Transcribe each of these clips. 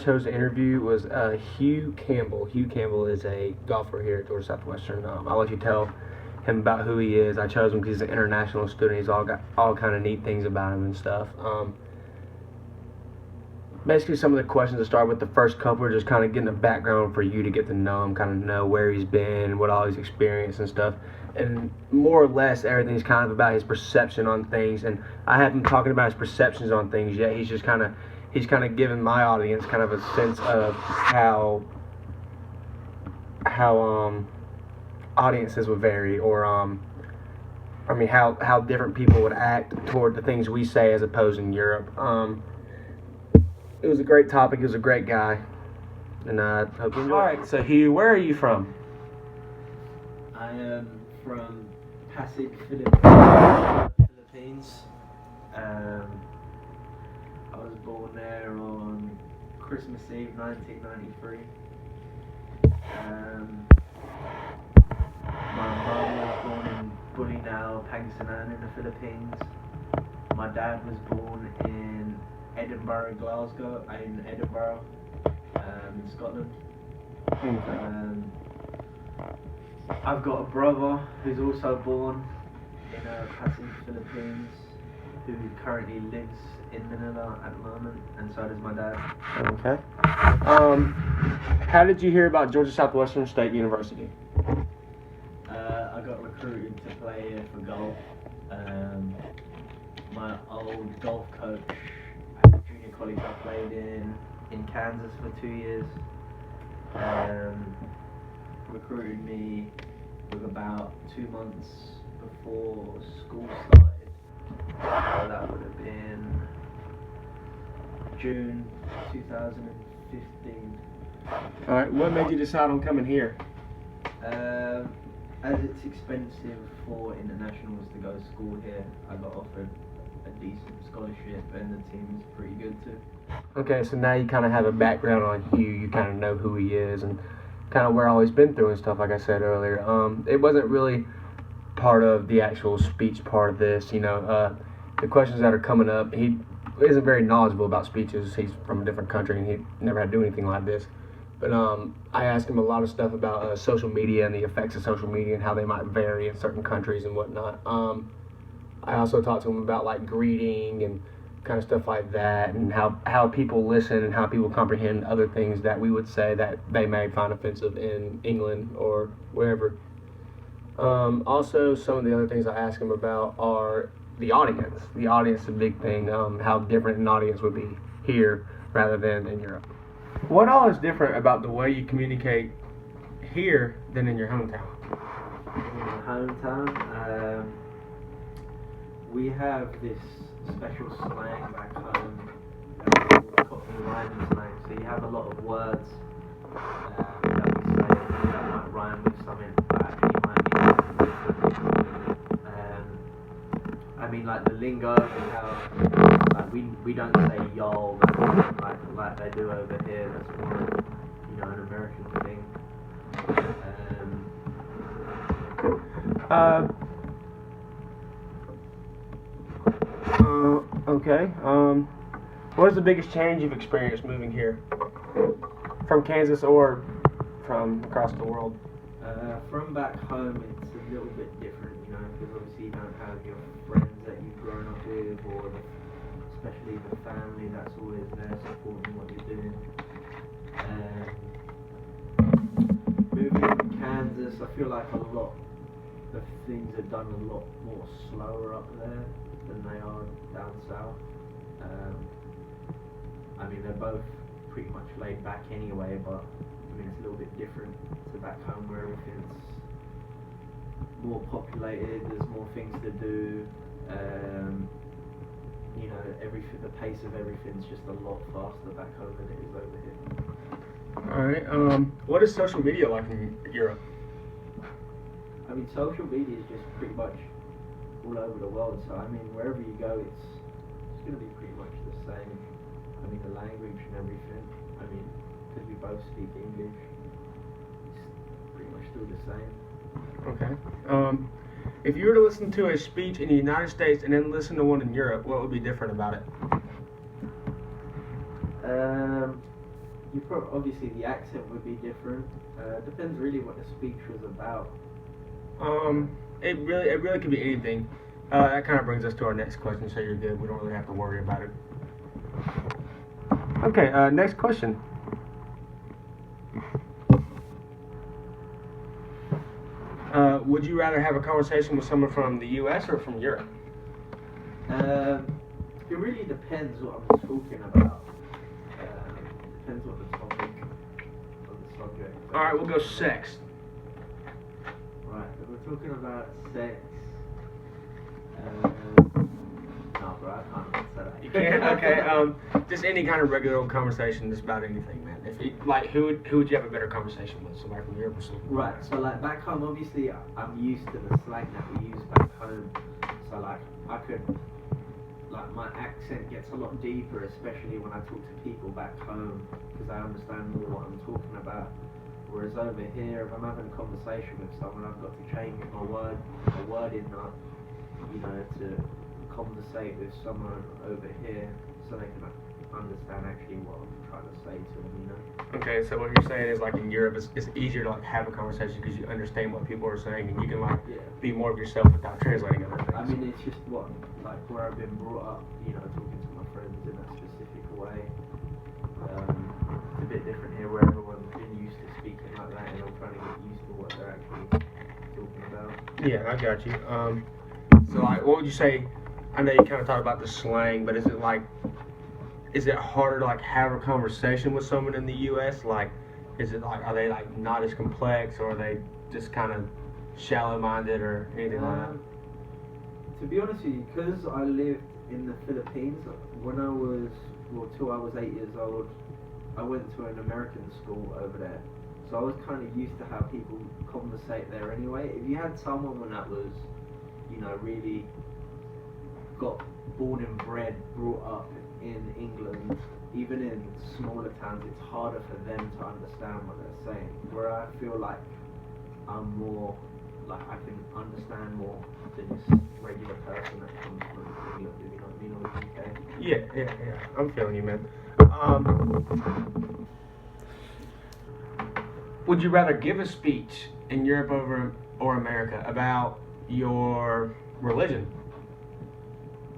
chose to interview was Hugh Campbell. Hugh Campbell is a golfer here at Georgia Southwestern. I'll let you tell him about who he is. I chose him because he's an international student. He's all got all kind of neat things about him and stuff. Basically, some of the questions to start with, the first couple are just kind of getting a background for you to get to know him, kind of know where he's been, what all he's experienced and stuff. And more or less, everything's kind of about his perception on things. And I haven't talking about his perceptions on things yet. He's kind of giving my audience kind of a sense of how audiences would vary, or how different people would act toward the things we say as opposed in Europe. It was a great topic. He was a great guy, and I hope you enjoy. All right, so Hugh, where are you from? I am from Pasig, Philippines. I was born there on Christmas Eve, 1993. My mum was born in Bolinao, Pangasinan in the Philippines. My dad was born in Edinburgh, in Scotland. I've got a brother who's also born in Pasig, Philippines, who currently lives in Manila at the moment, and so does my dad. Okay. How did you hear about Georgia Southwestern State University? I got recruited to play here for golf. My old golf coach at the junior college I played in Kansas for 2 years, recruited me with about 2 months before school started. So that would have been June 2015. All right. What made you decide on coming here? As it's expensive for internationals to go to school here, I got offered a decent scholarship, and the team's pretty good too. Okay, so now you kind of have a background on Hugh. You kind of know who he is and kind of where all he's been through and stuff, like I said earlier. It wasn't really part of the actual speech part of this. The questions that are coming up, he isn't very knowledgeable about speeches. He's from a different country, and he never had to do anything like this. But I asked him a lot of stuff about social media and the effects of social media and how they might vary in certain countries and whatnot. I also talked to him about like greeting and kind of stuff like that, and how people listen and how people comprehend other things that we would say that they may find offensive in England or wherever. Also, some of the other things I asked him about are the audience. The audience is a big thing, how different an audience would be here rather than in Europe. What all is different about the way you communicate here than in your hometown? In my hometown, we have this special slang back home, Cockney rhyming slang. So you have a lot of words that we say that might rhyme with something that actually might be different. I mean, like the lingo, we have, like we don't say y'all like they do over here. That's more, an American thing. Okay. What is the biggest change you've experienced moving here? From Kansas or from across the world? From back home, it's a little bit different, because obviously you don't have your friends that you've grown up with, or especially the family that's always there supporting what you're doing. Moving from Kansas, I feel like a lot of things are done a lot more slower up there than they are down south. I mean, they're both pretty much laid back anyway, but it's a little bit different to back home where everything's more populated, there's more things to do. The pace of everything's just a lot faster back home than it is over here. Alright, what is social media like in Europe? I mean, social media is just pretty much all over the world, so wherever you go, it's going to be pretty much the same. The language and everything, because we both speak English, it's pretty much still the same. Okay. If you were to listen to a speech in the United States and then listen to one in Europe, what would be different about it? Obviously the accent would be different. Depends really what the speech was about. It really could be anything. That kind of brings us to our next question. So you're good. We don't really have to worry about it. Okay. Next question. Would you rather have a conversation with someone from the U.S. or from Europe? It really depends what I'm talking about. Depends what the topic of the subject. All right, we'll go sex. Right, if we're talking about sex. No, bro, I can't answer that. You can't. Okay. Just any kind of regular old conversation, just about anything, man. If you, like, who would you have a better conversation with? Somebody from Europe or something? Right. So like back home, obviously, I'm used to the slang that we use back home. So like I could. Like my accent gets a lot deeper, especially when I talk to people back home, because I understand more what I'm talking about. Whereas over here, if I'm having a conversation with someone, I've got to change my wording up, you know, to conversate with someone over here, so they can understand actually what I'm trying to say to them, you know. Okay, so what you're saying is like in Europe, it's easier to like have a conversation because you understand what people are saying and you can like be more of yourself without translating other things. I mean, it's just like where I've been brought up, you know, talking to my friends in that specific way. It's a bit different here where everyone's been used to speaking like that and I'm trying to get used to what they're actually talking about. Yeah, I got you. So like, what would you say? I know you kind of talked about the slang, but is it harder to like have a conversation with someone in the U.S.? Like, is it like, are they like not as complex, or are they just kind of shallow-minded, or anything like that? To be honest with you, because I lived in the Philippines when I was, till I was 8 years old, I went to an American school over there. So I was kind of used to how people conversate there anyway. If you had someone that was, you know, really got born and bred, brought up in England, even in smaller towns, it's harder for them to understand what they're saying. Where I feel like I'm more, like I can understand more than this regular person that comes from England, you know what I mean, or the UK. Yeah. I'm feeling you, man. Would you rather give a speech in Europe or America about your religion?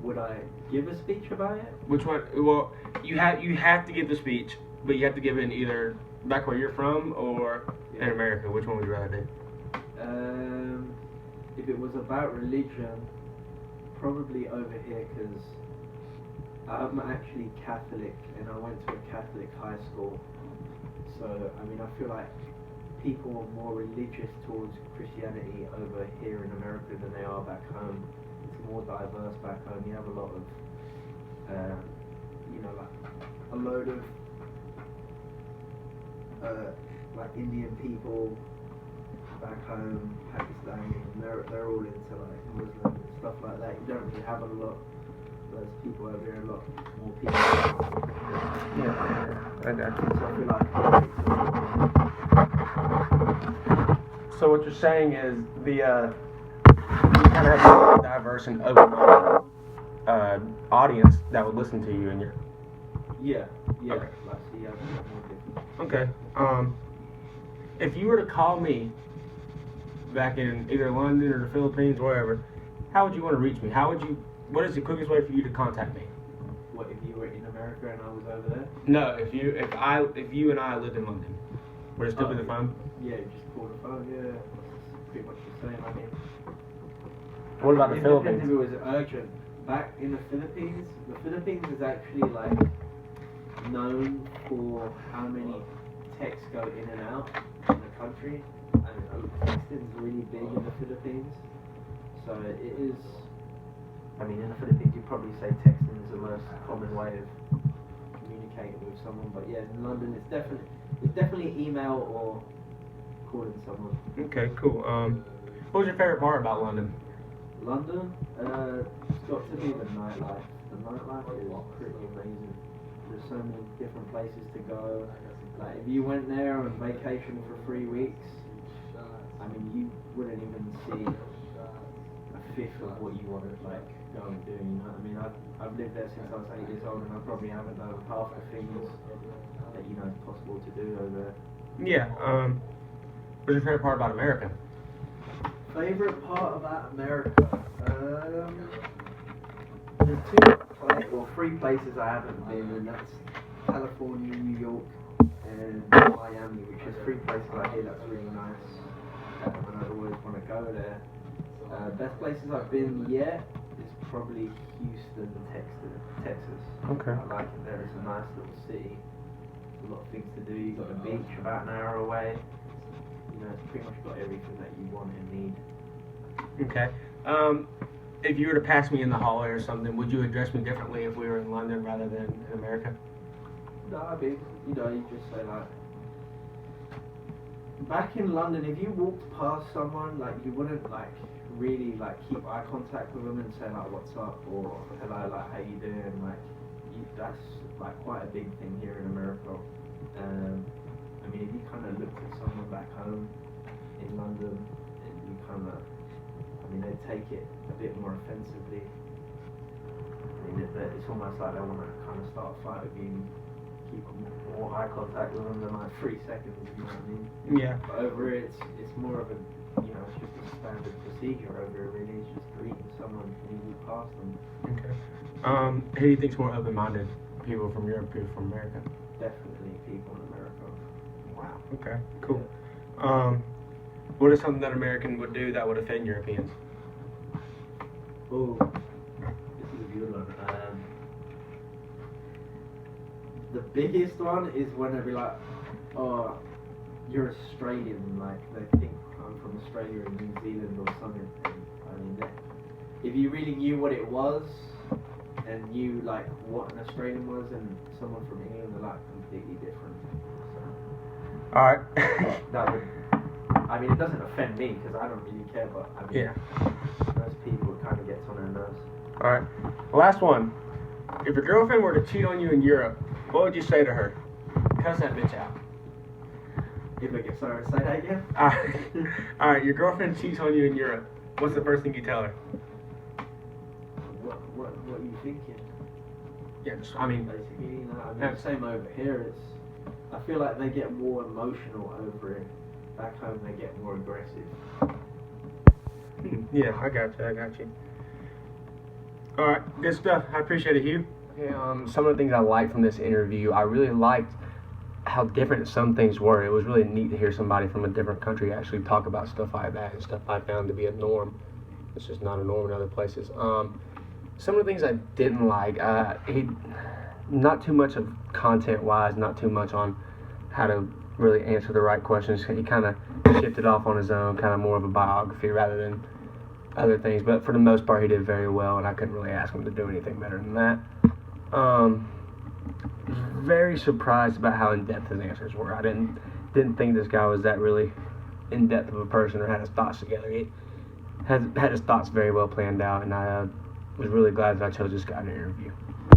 Would I give a speech about it? Which one? Well, you have to give the speech, but you have to give it in either back where you're from or in America. Which one would you rather do? If it was about religion, probably over here, because I'm actually Catholic and I went to a Catholic high school. So I mean, I feel like people are more religious towards Christianity over here in America than they are back home. It's more diverse back home. You have a lot of, you know, like a load of like Indian people back home, Pakistani, and they're all into like Muslim and stuff like that. You don't really have a lot. There's people over here, a lot more people. Yeah, I got you. So I feel like. So what you're saying is you kind of have a diverse and open audience that would listen to you in your. Yeah. Okay. Like, so you have more different. Okay. If you were to call me back in either London or the Philippines, wherever, how would you want to reach me? What is the quickest way for you to contact me? What, if you were in America and I was over there? No, if you and I lived in London, would it still be the phone? Yeah, just call the phone. Yeah, that's pretty much the same. I mean, What about the it Philippines? depends if it was urgent. Back in the Philippines is actually like known for how many texts go in and out in the country. And texting is really big in the Philippines. So it is. I mean, in the Philippines, you'd probably say texting is the most common way of communicating with someone. But yeah, in London, it's definitely email or calling someone. Okay, cool. What was your favorite part about London? London, it's got to be the nightlife. The nightlife is pretty amazing. There's so many different places to go. Like if you went there on vacation for 3 weeks, I mean, you wouldn't even see a fifth of what you want to like go and do. You know what I mean? I've lived there since I was 8 years old, and I probably haven't done half the things that you know is possible beautiful to do over there. Yeah. What's your favorite part about America? Favorite part about America? The three places I haven't been, and that's California, New York, and Miami, which is three places I hear that's really nice, and I always want to go there. Best places I've been yet is probably Houston, Texas. Okay. I like it there. It's a nice little city. There's a lot of things to do. You've got the beach about an hour away. You know, it's pretty much got everything that you want and need. Okay. If you were to pass me in the hallway or something, would you address me differently if we were in London rather than in America? No, I mean, you know, you just say like, back in London, if you walked past someone, like, you wouldn't like really like keep eye contact with them and say like, what's up, or hello, like, how you doing, like, that's like quite a big thing here in America. I mean, if you kind of looked at someone back home in London, and you kind of, I mean, they take it a bit more offensively. I mean, it's almost like they want to kind of start a fight with you, keep more eye contact with them than like 3 seconds, you know what I mean? Yeah. But over here, it's more of a, you know, it's just a standard procedure over here, really. It's just greeting someone when you walk past them. Okay. Who do you think's more open-minded? People from Europe, people from America? Definitely people in America. Wow. Okay. Cool. What is something that American would do that would offend Europeans? Oh, this is a good one. The biggest one is when they be like, oh, you're Australian, like they think I'm from Australia or New Zealand or something. And, I mean, if you really knew what it was and knew like what an Australian was and someone from England, they're like completely different. So, All right. that would, I mean, it doesn't offend me because I don't really care, but I mean, Yeah. most people it kind of gets on their nerves. All right. Last one. If your girlfriend were to cheat on you in Europe, what would you say to her? Cuss that bitch out. If I get sorry, say that again. All right. Your girlfriend cheats on you in Europe. What's the first thing you tell her? What are you thinking? Yeah. I mean. Basically, you know, I mean, Yeah. same over here. I feel like they get more emotional over it. Back home, they get more aggressive. Yeah, I got you. All right, good stuff. I appreciate it, Hugh. Okay, some of the things I liked from this interview, I really liked how different some things were. It was really neat to hear somebody from a different country actually talk about stuff like that and stuff I found to be a norm. It's just not a norm in other places. Some of the things I didn't like, not too much of content-wise, not too much on how to really answer the right questions. He kind of shifted off on his own, kind of more of a biography rather than other things. But for the most part, he did very well, and I couldn't really ask him to do anything better than that. Very surprised about how in-depth his answers were. I didn't think this guy was that really in-depth of a person or had his thoughts together. He had his thoughts very well planned out, and I was really glad that I chose this guy to interview.